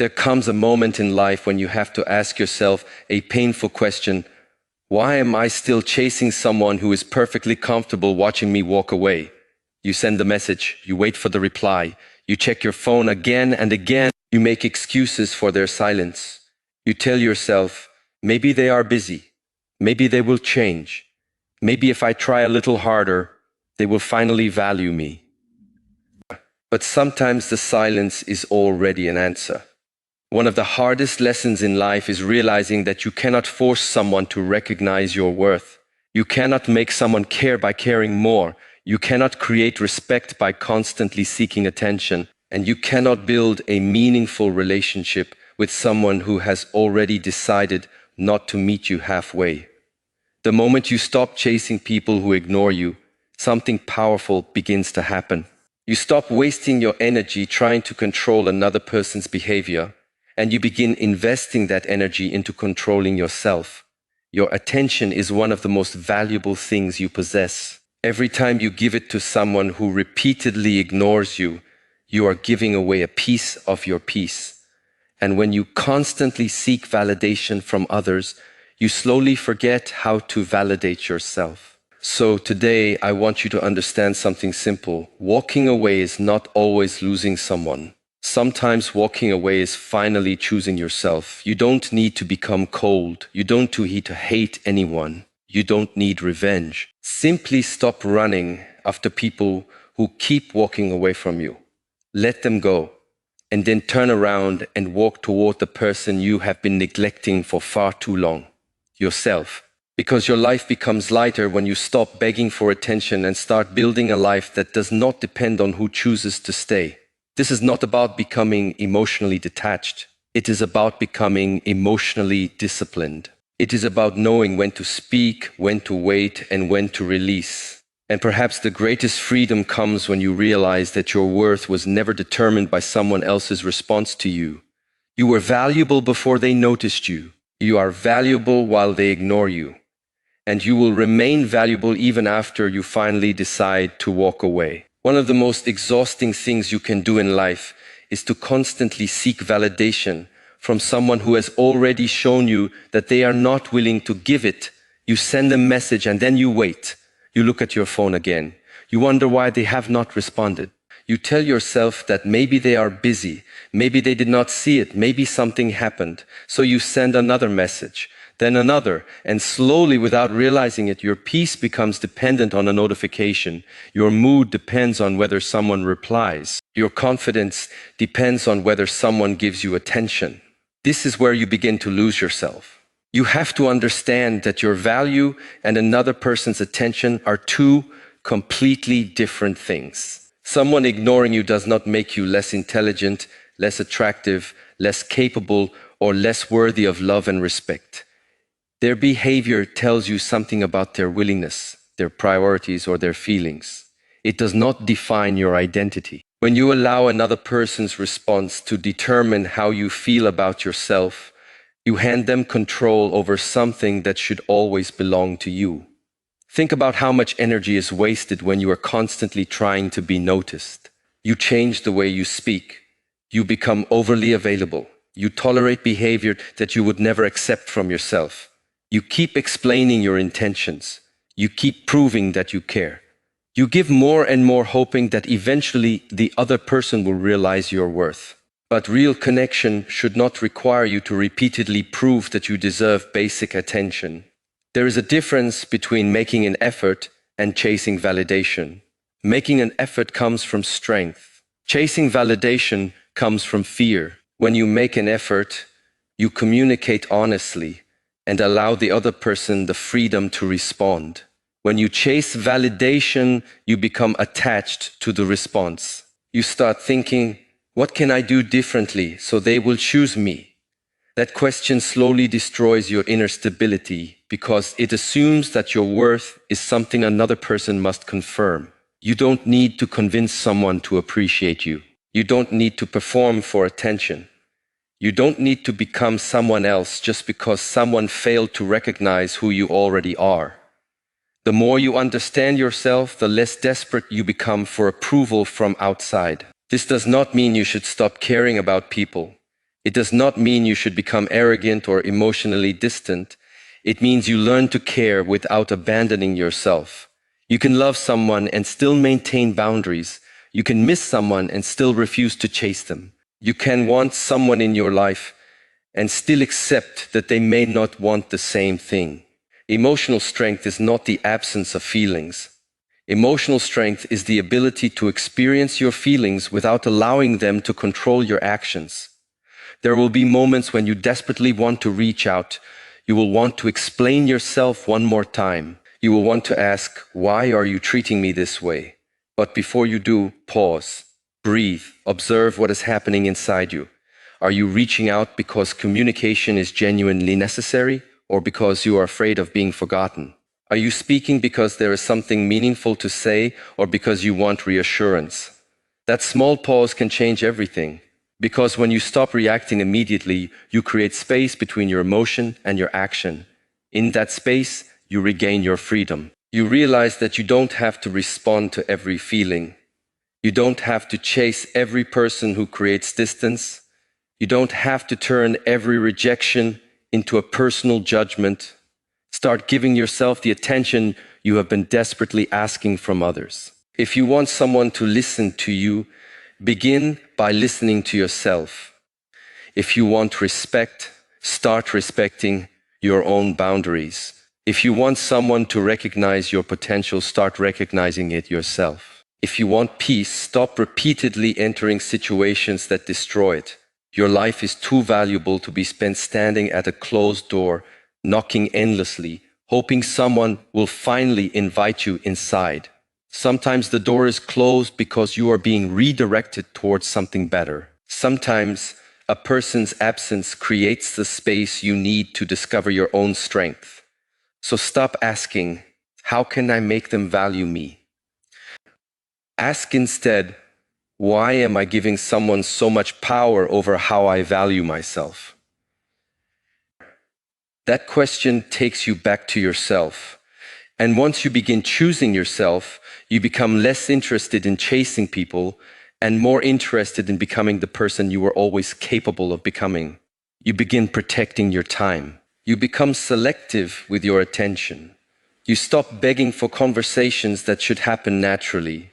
There comes a moment in life when you have to ask yourself a painful question. Why am I still chasing someone who is perfectly comfortable watching me walk away? You send the message, you wait for the reply, you check your phone again and again, you make excuses for their silence. You tell yourself, maybe they are busy, maybe they will change, maybe if I try a little harder, they will finally value me. But sometimes the silence is already an answer. One of the hardest lessons in life is realizing that you cannot force someone to recognize your worth. You cannot make someone care by caring more. You cannot create respect by constantly seeking attention. And you cannot build a meaningful relationship with someone who has already decided not to meet you halfway. The moment you stop chasing people who ignore you, something powerful begins to happen. You stop wasting your energy trying to control another person's behavior, and you begin investing that energy into controlling yourself. Your attention is one of the most valuable things you possess. Every time you give it to someone who repeatedly ignores you, you are giving away a piece of your peace. And when you constantly seek validation from others, you slowly forget how to validate yourself. So today, I want you to understand something simple. Walking away is not always losing someone. Sometimes walking away is finally choosing yourself. You don't need to become cold. You don't need to hate anyone. You don't need revenge. Simply stop running after people who keep walking away from you. Let them go, and then turn around and walk toward the person you have been neglecting for far too long, yourself. Because your life becomes lighter when you stop begging for attention and start building a life that does not depend on who chooses to stay. This is not about becoming emotionally detached. It is about becoming emotionally disciplined. It is about knowing when to speak, when to wait, and when to release. And perhaps the greatest freedom comes when you realize that your worth was never determined by someone else's response to you. You were valuable before they noticed you. You are valuable while they ignore you. And you will remain valuable even after you finally decide to walk away. One of the most exhausting things you can do in life is to constantly seek validation from someone who has already shown you that they are not willing to give it. You send a message and then you wait. You look at your phone again. You wonder why they have not responded. You tell yourself that maybe they are busy, maybe they did not see it, maybe something happened. So you send another message, then another, and slowly, without realizing it, your peace becomes dependent on a notification. Your mood depends on whether someone replies. Your confidence depends on whether someone gives you attention. This is where you begin to lose yourself. You have to understand that your value and another person's attention are two completely different things. Someone ignoring you does not make you less intelligent, less attractive, less capable, or less worthy of love and respect. Their behavior tells you something about their willingness, their priorities, or their feelings. It does not define your identity. When you allow another person's response to determine how you feel about yourself, you hand them control over something that should always belong to you. Think about how much energy is wasted when you are constantly trying to be noticed. You change the way you speak. You become overly available. You tolerate behavior that you would never accept from yourself. You keep explaining your intentions. You keep proving that you care. You give more and more, hoping that eventually the other person will realize your worth. But real connection should not require you to repeatedly prove that you deserve basic attention. There is a difference between making an effort and chasing validation. Making an effort comes from strength. Chasing validation comes from fear. When you make an effort, you communicate honestly and allow the other person the freedom to respond. When you chase validation, you become attached to the response. You start thinking, what can I do differently so they will choose me? That question slowly destroys your inner stability because it assumes that your worth is something another person must confirm. You don't need to convince someone to appreciate you. You don't need to perform for attention. You don't need to become someone else just because someone failed to recognize who you already are. The more you understand yourself, the less desperate you become for approval from outside. This does not mean you should stop caring about people. It does not mean you should become arrogant or emotionally distant. It means you learn to care without abandoning yourself. You can love someone and still maintain boundaries. You can miss someone and still refuse to chase them. You can want someone in your life and still accept that they may not want the same thing. Emotional strength is not the absence of feelings. Emotional strength is the ability to experience your feelings without allowing them to control your actions. There will be moments when you desperately want to reach out. You will want to explain yourself one more time. You will want to ask, why are you treating me this way? But before you do, pause, breathe, observe what is happening inside you. Are you reaching out because communication is genuinely necessary, or because you are afraid of being forgotten? Are you speaking because there is something meaningful to say, or because you want reassurance? That small pause can change everything. Because when you stop reacting immediately, you create space between your emotion and your action. In that space, you regain your freedom. You realize that you don't have to respond to every feeling. You don't have to chase every person who creates distance. You don't have to turn every rejection into a personal judgment. Start giving yourself the attention you have been desperately asking from others. If you want someone to listen to you, begin by listening to yourself. If you want respect, start respecting your own boundaries. If you want someone to recognize your potential, start recognizing it yourself. If you want peace, stop repeatedly entering situations that destroy it. Your life is too valuable to be spent standing at a closed door, knocking endlessly, hoping someone will finally invite you inside. Sometimes the door is closed because you are being redirected towards something better. Sometimes a person's absence creates the space you need to discover your own strength. So stop asking, how can I make them value me? Ask instead, why am I giving someone so much power over how I value myself? That question takes you back to yourself. And once you begin choosing yourself, you become less interested in chasing people and more interested in becoming the person you were always capable of becoming. You begin protecting your time. You become selective with your attention. You stop begging for conversations that should happen naturally.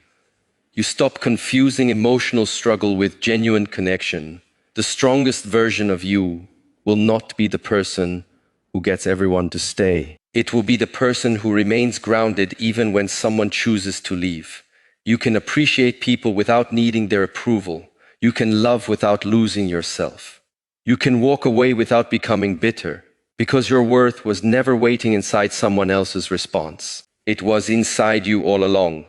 You stop confusing emotional struggle with genuine connection. The strongest version of you will not be the person who gets everyone to stay. It will be the person who remains grounded even when someone chooses to leave. You can appreciate people without needing their approval. You can love without losing yourself. You can walk away without becoming bitter, because your worth was never waiting inside someone else's response. It was inside you all along.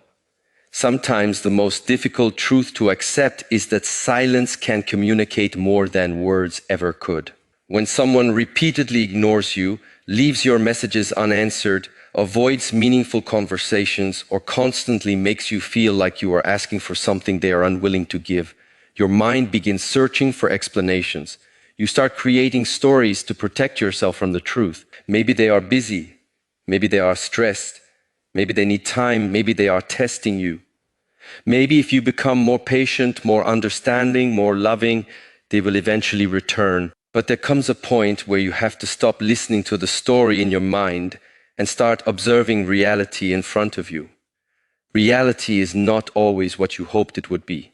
Sometimes the most difficult truth to accept is that silence can communicate more than words ever could. When someone repeatedly ignores you, leaves your messages unanswered, avoids meaningful conversations, or constantly makes you feel like you are asking for something they are unwilling to give, your mind begins searching for explanations. You start creating stories to protect yourself from the truth. Maybe they are busy. Maybe they are stressed. Maybe they need time. Maybe they are testing you. Maybe if you become more patient, more understanding, more loving, they will eventually return. But there comes a point where you have to stop listening to the story in your mind and start observing reality in front of you. Reality is not always what you hoped it would be.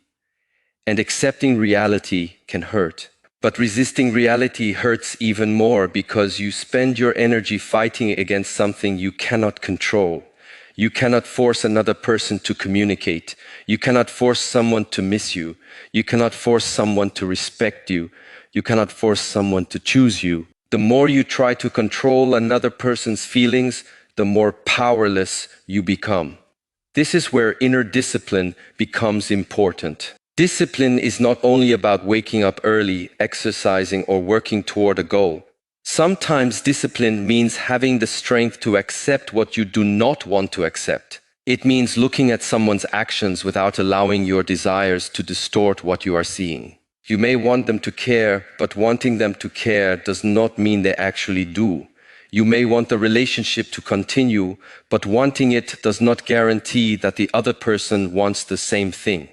And accepting reality can hurt. But resisting reality hurts even more because you spend your energy fighting against something you cannot control. You cannot force another person to communicate. You cannot force someone to miss you. You cannot force someone to respect you. You cannot force someone to choose you. The more you try to control another person's feelings, the more powerless you become. This is where inner discipline becomes important. Discipline is not only about waking up early, exercising, or working toward a goal. Sometimes discipline means having the strength to accept what you do not want to accept. It means looking at someone's actions without allowing your desires to distort what you are seeing. You may want them to care, but wanting them to care does not mean they actually do. You may want the relationship to continue, but wanting it does not guarantee that the other person wants the same thing.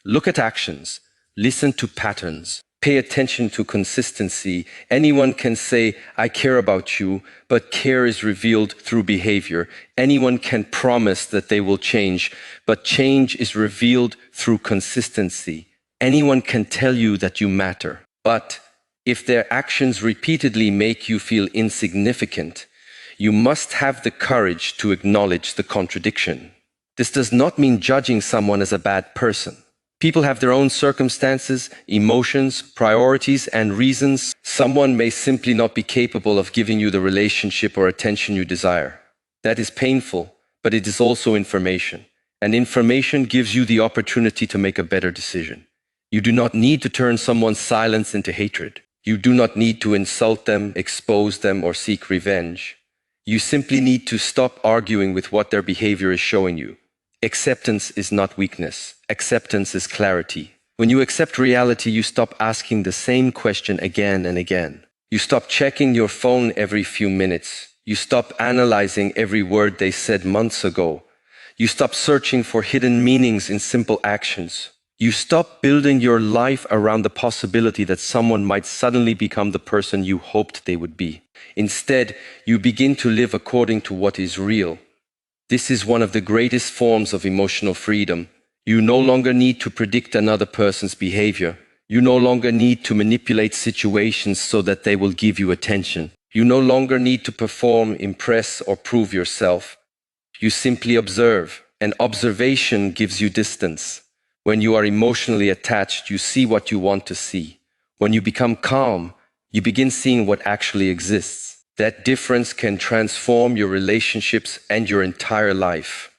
Look at actions. Listen to patterns. Pay attention to consistency. Anyone can say, I care about you, but care is revealed through behavior. Anyone can promise that they will change, but change is revealed through consistency. Anyone can tell you that you matter, but if their actions repeatedly make you feel insignificant, you must have the courage to acknowledge the contradiction. This does not mean judging someone as a bad person. People have their own circumstances, emotions, priorities, and reasons. Someone may simply not be capable of giving you the relationship or attention you desire. That is painful, but it is also information. And information gives you the opportunity to make a better decision. You do not need to turn someone's silence into hatred. You do not need to insult them, expose them, or seek revenge. You simply need to stop arguing with what their behavior is showing you. Acceptance is not weakness. Acceptance is clarity. When you accept reality, you stop asking the same question again and again. You stop checking your phone every few minutes. You stop analyzing every word they said months ago. You stop searching for hidden meanings in simple actions. You stop building your life around the possibility that someone might suddenly become the person you hoped they would be. Instead, you begin to live according to what is real. This is one of the greatest forms of emotional freedom. You no longer need to predict another person's behavior. You no longer need to manipulate situations so that they will give you attention. You no longer need to perform, impress, or prove yourself. You simply observe, and observation gives you distance. When you are emotionally attached, you see what you want to see. When you become calm, you begin seeing what actually exists. That difference can transform your relationships and your entire life.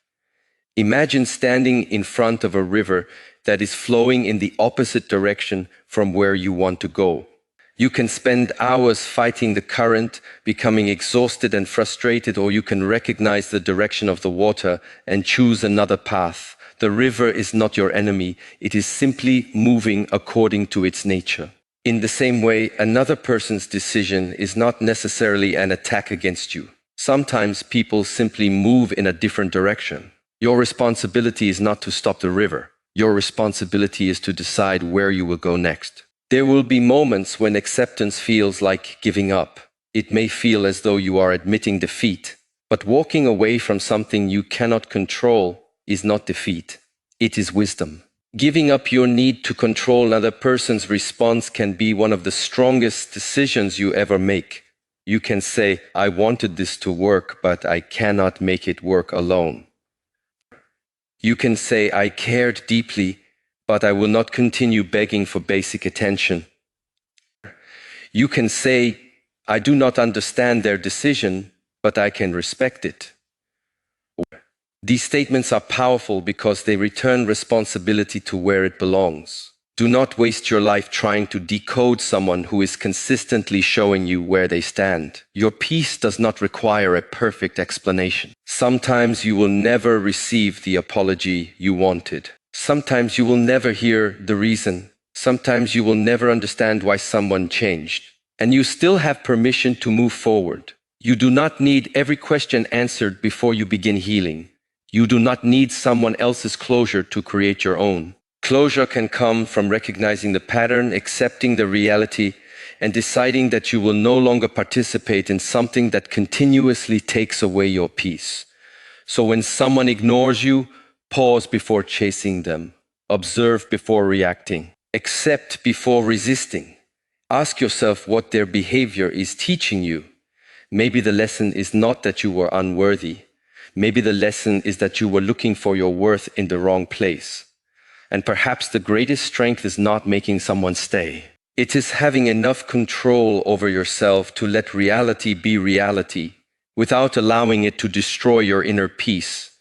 Imagine standing in front of a river that is flowing in the opposite direction from where you want to go. You can spend hours fighting the current, becoming exhausted and frustrated, or you can recognize the direction of the water and choose another path. The river is not your enemy. It is simply moving according to its nature. In the same way, another person's decision is not necessarily an attack against you. Sometimes people simply move in a different direction. Your responsibility is not to stop the river. Your responsibility is to decide where you will go next. There will be moments when acceptance feels like giving up. It may feel as though you are admitting defeat, but walking away from something you cannot control is not defeat. It is wisdom. Giving up your need to control another person's response can be one of the strongest decisions you ever make. You can say, I wanted this to work, but I cannot make it work alone. You can say, I cared deeply, but I will not continue begging for basic attention. You can say, I do not understand their decision, but I can respect it. These statements are powerful because they return responsibility to where it belongs. Do not waste your life trying to decode someone who is consistently showing you where they stand. Your peace does not require a perfect explanation. Sometimes you will never receive the apology you wanted. Sometimes you will never hear the reason. Sometimes you will never understand why someone changed. And you still have permission to move forward. You do not need every question answered before you begin healing. You do not need someone else's closure to create your own. Closure can come from recognizing the pattern, accepting the reality, and deciding that you will no longer participate in something that continuously takes away your peace. So when someone ignores you, pause before chasing them. Observe before reacting. Accept before resisting. Ask yourself what their behavior is teaching you. Maybe the lesson is not that you were unworthy. Maybe the lesson is that you were looking for your worth in the wrong place. And perhaps the greatest strength is not making someone stay. It is having enough control over yourself to let reality be reality, without allowing it to destroy your inner peace.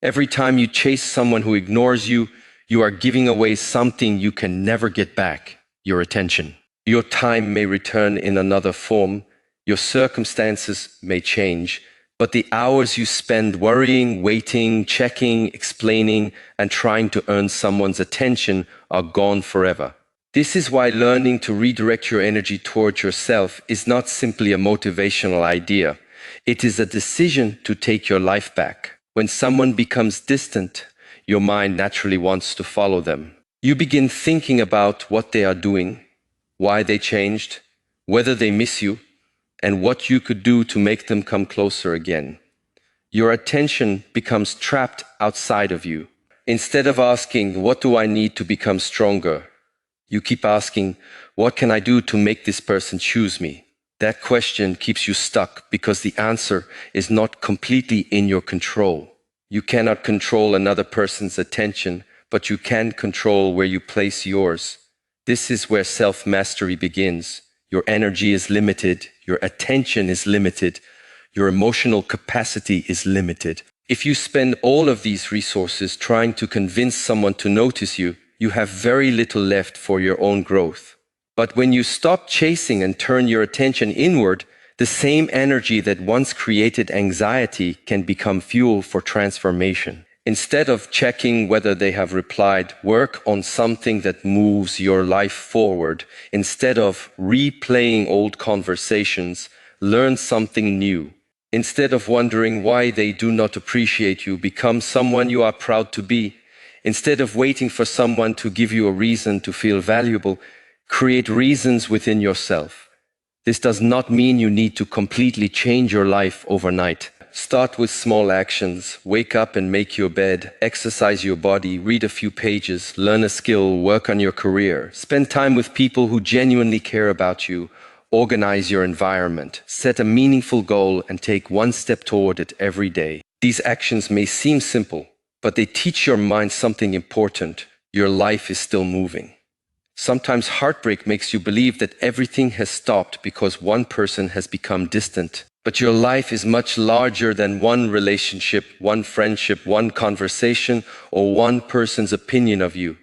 Every time you chase someone who ignores you, you are giving away something you can never get back: your attention. Your time may return in another form, your circumstances may change, but the hours you spend worrying, waiting, checking, explaining, and trying to earn someone's attention are gone forever. This is why learning to redirect your energy towards yourself is not simply a motivational idea. It is a decision to take your life back. When someone becomes distant, your mind naturally wants to follow them. You begin thinking about what they are doing, why they changed, whether they miss you, and what you could do to make them come closer again. Your attention becomes trapped outside of you. Instead of asking, what do I need to become stronger? You keep asking, what can I do to make this person choose me? That question keeps you stuck because the answer is not completely in your control. You cannot control another person's attention, but you can control where you place yours. This is where self-mastery begins. Your energy is limited, your attention is limited, your emotional capacity is limited. If you spend all of these resources trying to convince someone to notice you, you have very little left for your own growth. But when you stop chasing and turn your attention inward, the same energy that once created anxiety can become fuel for transformation. Instead of checking whether they have replied, work on something that moves your life forward. Instead of replaying old conversations, learn something new. Instead of wondering why they do not appreciate you, become someone you are proud to be. Instead of waiting for someone to give you a reason to feel valuable, create reasons within yourself. This does not mean you need to completely change your life overnight. Start with small actions. Wake up and make your bed, exercise your body, read a few pages, learn a skill, work on your career. Spend time with people who genuinely care about you. Organize your environment. Set a meaningful goal and take one step toward it every day. These actions may seem simple, but they teach your mind something important. Your life is still moving. Sometimes heartbreak makes you believe that everything has stopped because one person has become distant. But your life is much larger than one relationship, one friendship, one conversation, or one person's opinion of you.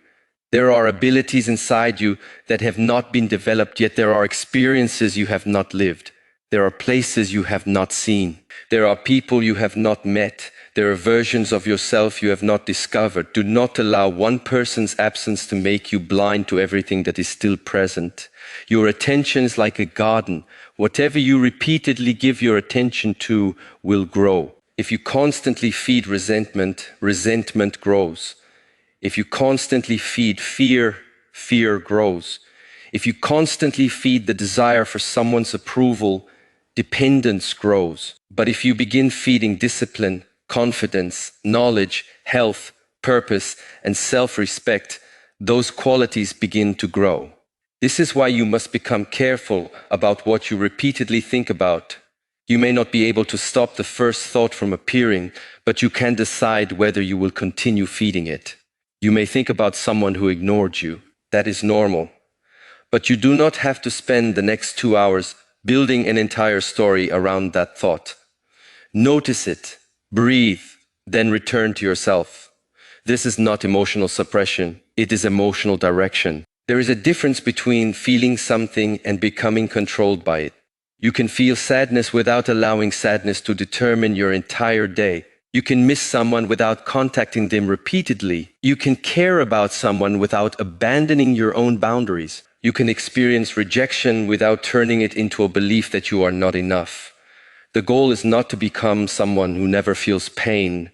There are abilities inside you that have not been developed yet. There are experiences you have not lived. There are places you have not seen. There are people you have not met. There are versions of yourself you have not discovered. Do not allow one person's absence to make you blind to everything that is still present. Your attention is like a garden. Whatever you repeatedly give your attention to will grow. If you constantly feed resentment, resentment grows. If you constantly feed fear, fear grows. If you constantly feed the desire for someone's approval, dependence grows. But if you begin feeding discipline, confidence, knowledge, health, purpose, and self-respect, those qualities begin to grow. This is why you must become careful about what you repeatedly think about. You may not be able to stop the first thought from appearing, but you can decide whether you will continue feeding it. You may think about someone who ignored you. That is normal. But you do not have to spend the next 2 hours building an entire story around that thought. Notice it, breathe, then return to yourself. This is not emotional suppression, it is emotional direction. There is a difference between feeling something and becoming controlled by it. You can feel sadness without allowing sadness to determine your entire day. You can miss someone without contacting them repeatedly. You can care about someone without abandoning your own boundaries. You can experience rejection without turning it into a belief that you are not enough. The goal is not to become someone who never feels pain.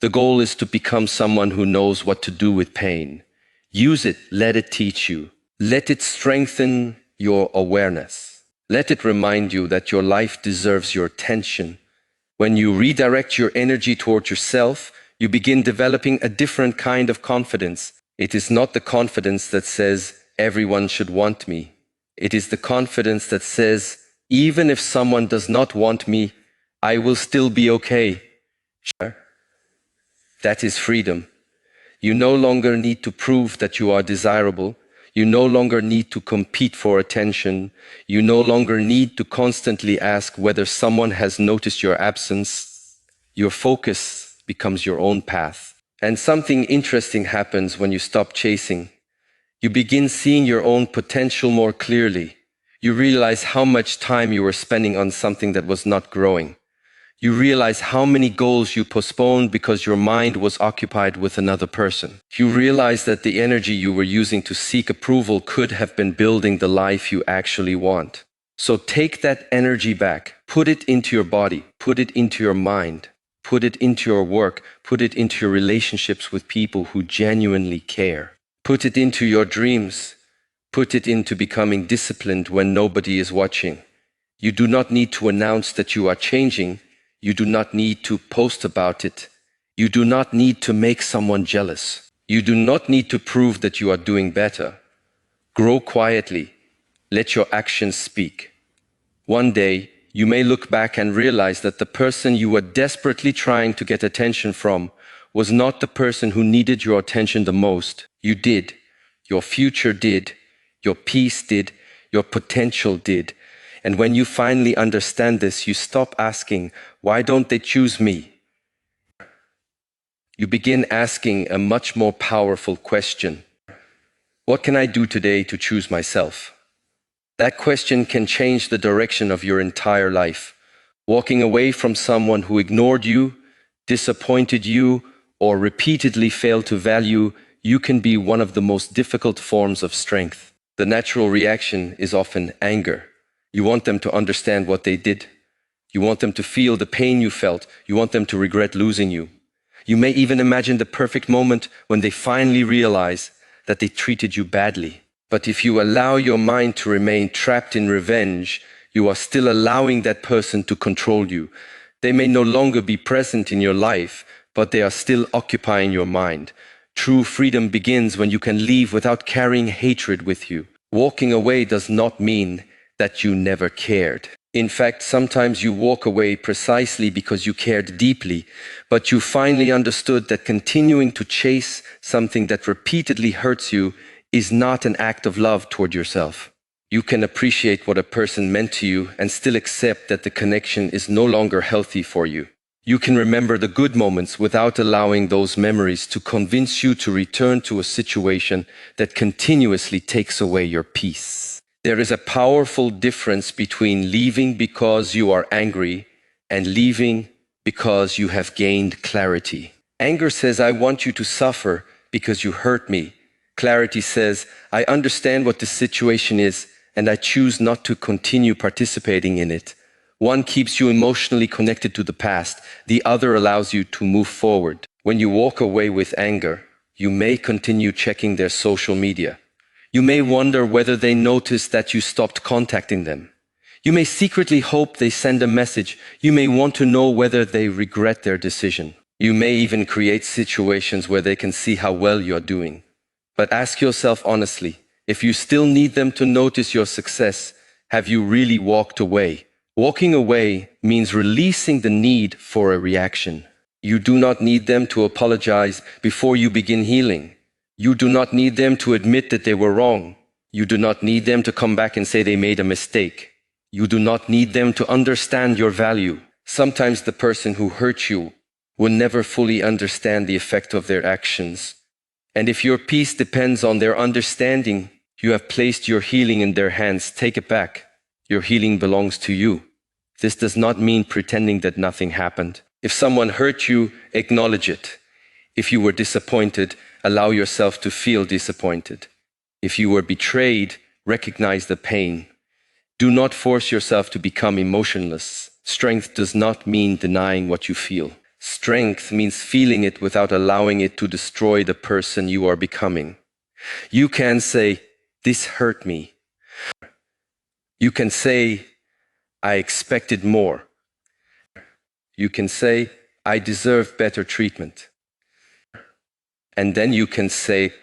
The goal is to become someone who knows what to do with pain. Use it, let it teach you. Let it strengthen your awareness. Let it remind you that your life deserves your attention. When you redirect your energy toward yourself, you begin developing a different kind of confidence. It is not the confidence that says, everyone should want me. It is the confidence that says, even if someone does not want me, I will still be okay. That is freedom. You no longer need to prove that you are desirable. You no longer need to compete for attention. You no longer need to constantly ask whether someone has noticed your absence. Your focus becomes your own path. And something interesting happens when you stop chasing. You begin seeing your own potential more clearly. You realize how much time you were spending on something that was not growing. You realize how many goals you postponed because your mind was occupied with another person. You realize that the energy you were using to seek approval could have been building the life you actually want. So take that energy back, put it into your body, put it into your mind, put it into your work, put it into your relationships with people who genuinely care. Put it into your dreams, Put it into becoming disciplined when nobody is watching. You do not need to announce that you are changing. You do not need to post about it. You do not need to make someone jealous. You do not need to prove that you are doing better. Grow quietly. Let your actions speak. One day, you may look back and realize that the person you were desperately trying to get attention from was not the person who needed your attention the most. You did. Your future did. Your peace did. Your potential did. And when you finally understand this, you stop asking, why don't they choose me? You begin asking a much more powerful question. What can I do today to choose myself? That question can change the direction of your entire life. Walking away from someone who ignored you, disappointed you, or repeatedly failed to value you can be one of the most difficult forms of strength. The natural reaction is often anger. You want them to understand what they did. You want them to feel the pain you felt. You want them to regret losing you. You may even imagine the perfect moment when they finally realize that they treated you badly. But if you allow your mind to remain trapped in revenge, you are still allowing that person to control you. They may no longer be present in your life, but they are still occupying your mind. True freedom begins when you can leave without carrying hatred with you. Walking away does not mean that you never cared. In fact, sometimes you walk away precisely because you cared deeply, but you finally understood that continuing to chase something that repeatedly hurts you is not an act of love toward yourself. You can appreciate what a person meant to you and still accept that the connection is no longer healthy for you. You can remember the good moments without allowing those memories to convince you to return to a situation that continuously takes away your peace. There is a powerful difference between leaving because you are angry and leaving because you have gained clarity. Anger says, I want you to suffer because you hurt me. Clarity says, I understand what the situation is and I choose not to continue participating in it. One keeps you emotionally connected to the past. The other allows you to move forward. When you walk away with anger, you may continue checking their social media. You may wonder whether they noticed that you stopped contacting them. You may secretly hope they send a message. You may want to know whether they regret their decision. You may even create situations where they can see how well you're doing. But ask yourself honestly, if you still need them to notice your success, have you really walked away? Walking away means releasing the need for a reaction. You do not need them to apologize before you begin healing. You do not need them to admit that they were wrong. You do not need them to come back and say they made a mistake. You do not need them to understand your value. Sometimes the person who hurt you will never fully understand the effect of their actions. And if your peace depends on their understanding, you have placed your healing in their hands. Take it back. Your healing belongs to you. This does not mean pretending that nothing happened. If someone hurt you, acknowledge it. If you were disappointed, allow yourself to feel disappointed. If you were betrayed, recognize the pain. Do not force yourself to become emotionless. Strength does not mean denying what you feel. Strength means feeling it without allowing it to destroy the person you are becoming. You can say, "This hurt me." You can say, "I expected more." You can say, "I deserve better treatment." And then you can say,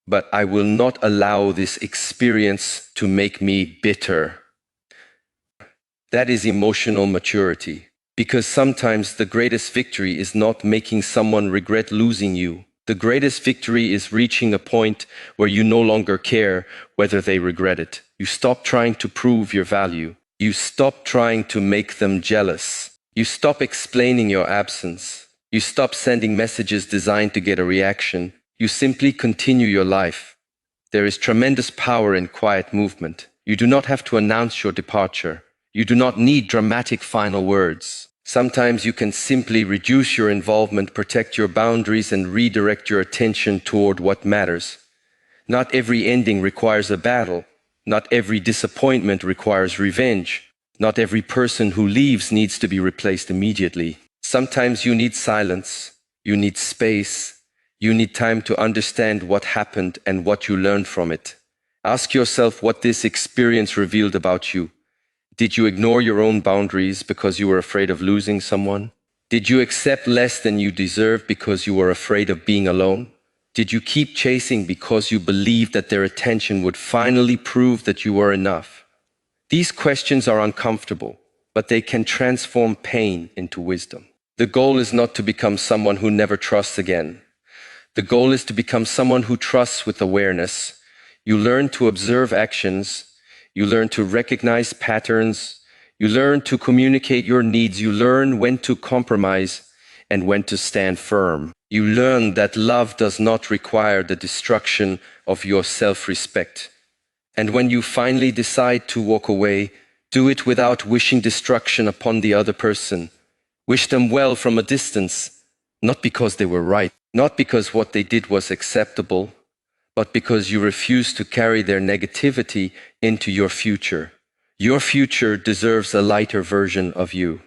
"But I will not allow this experience to make me bitter." That is emotional maturity, because sometimes the greatest victory is not making someone regret losing you. The greatest victory is reaching a point where you no longer care whether they regret it. You stop trying to prove your value. You stop trying to make them jealous. You stop explaining your absence. You stop sending messages designed to get a reaction. You simply continue your life. There is tremendous power in quiet movement. You do not have to announce your departure. You do not need dramatic final words. Sometimes you can simply reduce your involvement, protect your boundaries, and redirect your attention toward what matters. Not every ending requires a battle. Not every disappointment requires revenge. Not every person who leaves needs to be replaced immediately. Sometimes you need silence. You need space. You need time to understand what happened and what you learned from it. Ask yourself what this experience revealed about you. Did you ignore your own boundaries because you were afraid of losing someone? Did you accept less than you deserved because you were afraid of being alone? Did you keep chasing because you believed that their attention would finally prove that you were enough? These questions are uncomfortable, but they can transform pain into wisdom. The goal is not to become someone who never trusts again. The goal is to become someone who trusts with awareness. You learn to observe actions. You learn to recognize patterns. You learn to communicate your needs. You learn when to compromise and when to stand firm. You learn that love does not require the destruction of your self-respect. And when you finally decide to walk away, do it without wishing destruction upon the other person. Wish them well from a distance, not because they were right, not because what they did was acceptable, but because you refuse to carry their negativity into your future. Your future deserves a lighter version of you.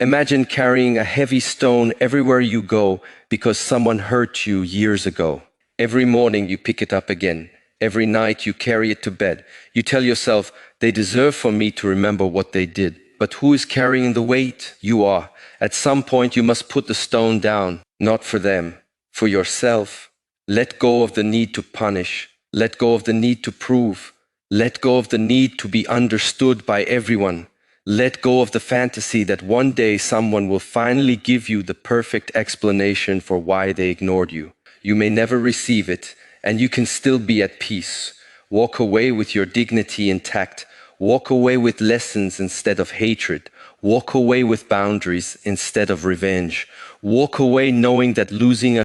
Imagine carrying a heavy stone everywhere you go because someone hurt you years ago. Every morning you pick it up again. Every night you carry it to bed. You tell yourself, they deserve for me to remember what they did. But who is carrying the weight? You are. At some point you must put the stone down, not for them, for yourself. Let go of the need to punish. Let go of the need to prove. Let go of the need to be understood by everyone. Let go of the fantasy that one day someone will finally give you the perfect explanation for why they ignored you. You may never receive it, and you can still be at peace. Walk away with your dignity intact. Walk away with lessons instead of hatred. Walk away with boundaries instead of revenge. Walk away knowing that losing a